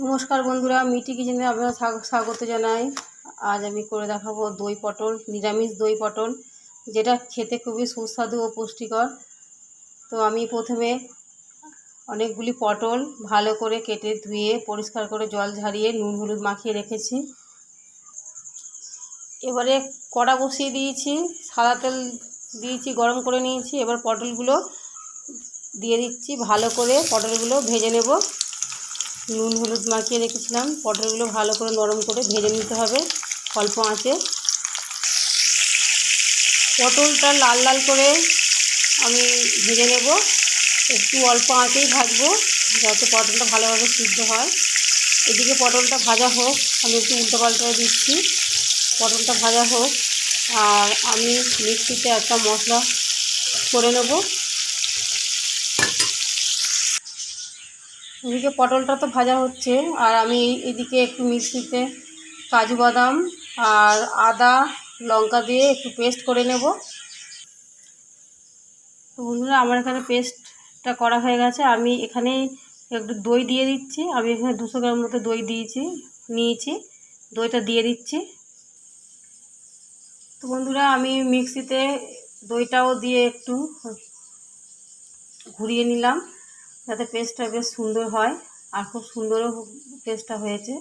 নমস্কার বন্ধুরা, মিটি কিচেনে আপনারা স্বাগত জানাই। আজ আমি করে দেখাবো দই পটল, নিরামিষ দই পটল, যেটা খেতে খুবই সুস্বাদু ও পুষ্টিকর। তো আমি প্রথমে অনেকগুলি পটল ভালো করে কেটে ধুয়ে পরিষ্কার করে জল ঝরিয়ে নুন হলুদ মাখিয়ে রেখেছি। এবারে কড়া বসিয়ে দিয়েছি, সাদা তেল দিয়েছি, গরম করে নিয়েছি। এবার পটলগুলো দিয়ে দিচ্ছি, ভালো করে পটলগুলো ভেজে নেব। নুন হলুদ মাখিয়ে রেখেছিলাম, পটলগুলো ভালো করে নরম করে ভেজে নিতে হবে অল্প আঁচে। পটলটা লাল লাল করে আমি ভেজে নেব, একটু অল্প আঁচেই ভাজবো যাতে পটলটা ভালোভাবে সিদ্ধ হয়। এদিকে পটলটা ভাজা হোক, আমি একটু উল্টো পাল্টা দিচ্ছি। পটলটা ভাজা হোক আর আমি মিক্সিতে একটা মশলা করে নেব। এদিকে পটলটা তো ভাজা হচ্ছে আর আমি এদিকে একটু মিক্সিতে কাজু বাদাম আর আদা লঙ্কা দিয়ে একটু পেস্ট করে নেব। তো বন্ধুরা, আমার এখানে পেস্টটা করা হয়ে গেছে। আমি এখানে একটু দই দিয়ে দিচ্ছি। আমি এখানে 200 গ্রাম মতো দই নিয়েছি। দইটা দিয়ে দিচ্ছি। তো বন্ধুরা, আমি মিক্সিতে দইটাও দিয়ে একটু ঘুরিয়ে নিলাম যাতে পেস্টটা বেশ সুন্দর হয়, আর খুব সুন্দরও পেস্টটা হয়েছে।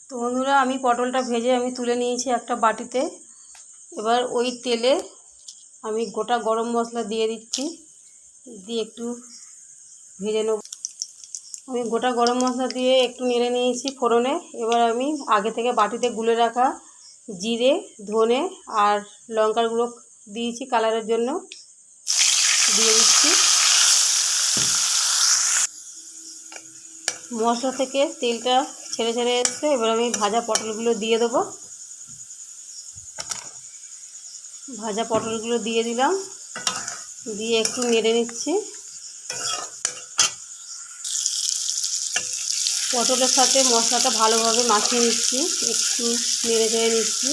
তো বন্ধুরা, আমি পটলটা ভেজে তুলে নিয়েছি একটা বাটিতে। এবার ওই তেলে আমি গোটা গরম মশলা দিয়ে দিচ্ছি, দিয়ে একটু ভেজে নেব। আমি গোটা গরম মশলা দিয়ে একটু নেড়ে নিয়েছি ফোড়নে। এবার আমি আগে থেকে বাটিতে গুলে রাখা জিরে, ধনে আর লঙ্কার গুঁড়ো দিয়েছি কালারের জন্য, দিয়ে দিচ্ছি। মশলা থেকে তেলটা ছেড়ে ছেড়ে এসছে। এবার আমি ভাজা পটলগুলো দিয়ে দেবো। ভাজা পটলগুলো দিয়ে দিলাম, দিয়ে একটু নেড়ে নিচ্ছি। পটলের সাথে মশলাটা ভালোভাবে মাখিয়ে নিচ্ছি, একটু নেড়ে চেড়ে নিচ্ছি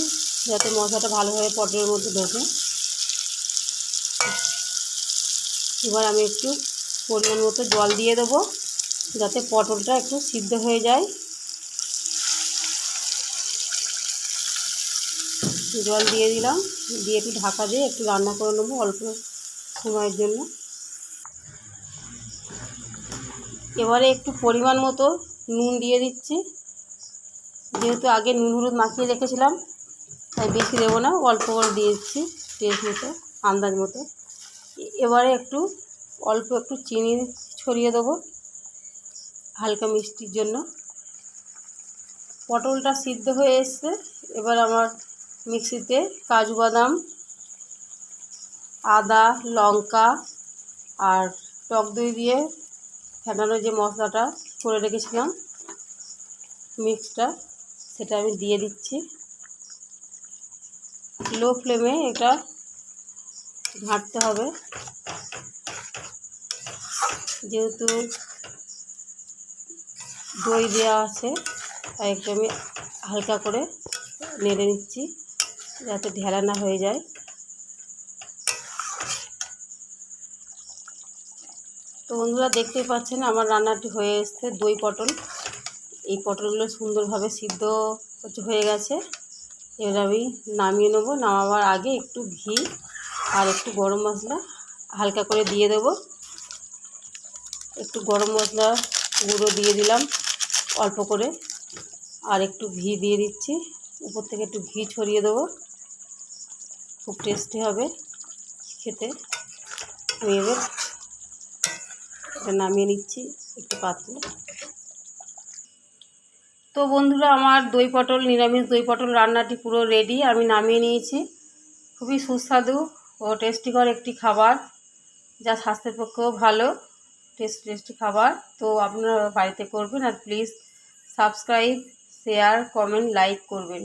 যাতে মশলাটা ভালোভাবে পটলের মধ্যে ঢোকে। এবার আমি একটু পরিমাণ মতো জল দিয়ে দেবো যাতে পটলটা একটু সিদ্ধ হয়ে যায়। জল দিয়ে দিলাম, দিয়ে একটু ঢাকা দিয়ে একটু রান্না করে নেবো অল্প সময়ের জন্য। এবারে একটু পরিমাণ মতো নুন দিয়ে দিচ্ছি। যেহেতু আগে নুন হলুদ মাখিয়ে রেখেছিলাম তাই বেশি দেবো না, অল্প করে দিয়ে দিচ্ছি টেস্ট মতো, আন্দাজ মতো। এবারে অল্প একটু চিনি ছড়িয়ে দেবো হালকা মিষ্টির জন্য। পটলটা সিদ্ধ হয়ে এসছে। এবার আমার মিক্সিতে কাজু বাদাম, আদা, লঙ্কা আর টক দই দিয়ে ফেটানো যে মশলাটা করে রেখেছিলাম মিক্সটা, সেটা আমি দিয়ে দিচ্ছি। লো ফ্লেমে এটা ঘাঁটতে হবে, যেহেতু দই দেওয়া আছে তাই একটু আমি হালকা করে নেড়ে নিচ্ছি যাতে ঢেলা না হয়ে যায়। তো বন্ধুরা, দেখতেই পাচ্ছেন আমার রান্নাটি হয়ে এসছে দই পটল। এই পটলগুলো সুন্দরভাবে সিদ্ধ হয়ে গেছে। এবার আমি নামিয়ে নেবো। নামাবার আগে একটু ঘি আর একটু গরম মশলা হালকা করে দিয়ে দেবো। একটু গরম মশলা গুঁড়ো দিয়ে দিলাম অল্প করে, আর একটু ঘি দিয়ে দিচ্ছি। উপর থেকে একটু ঘি ছড়িয়ে দেবো, খুব টেস্টি হবে খেতে। আমি এবার এটা নামিয়ে নিচ্ছি একটু পাতলে। তো বন্ধুরা, আমার নিরামিষ দই পটল রান্নাটি পুরো রেডি। আমি নামিয়ে নিয়েছি। খুবই সুস্বাদু ও টেস্টিকর একটি খাবার, যা স্বাস্থ্যের পক্ষেও ভালো। টেস্টি খাবার। তো আপনারা বাড়িতে করবেন, আর please subscribe, share, comment, like করবেন।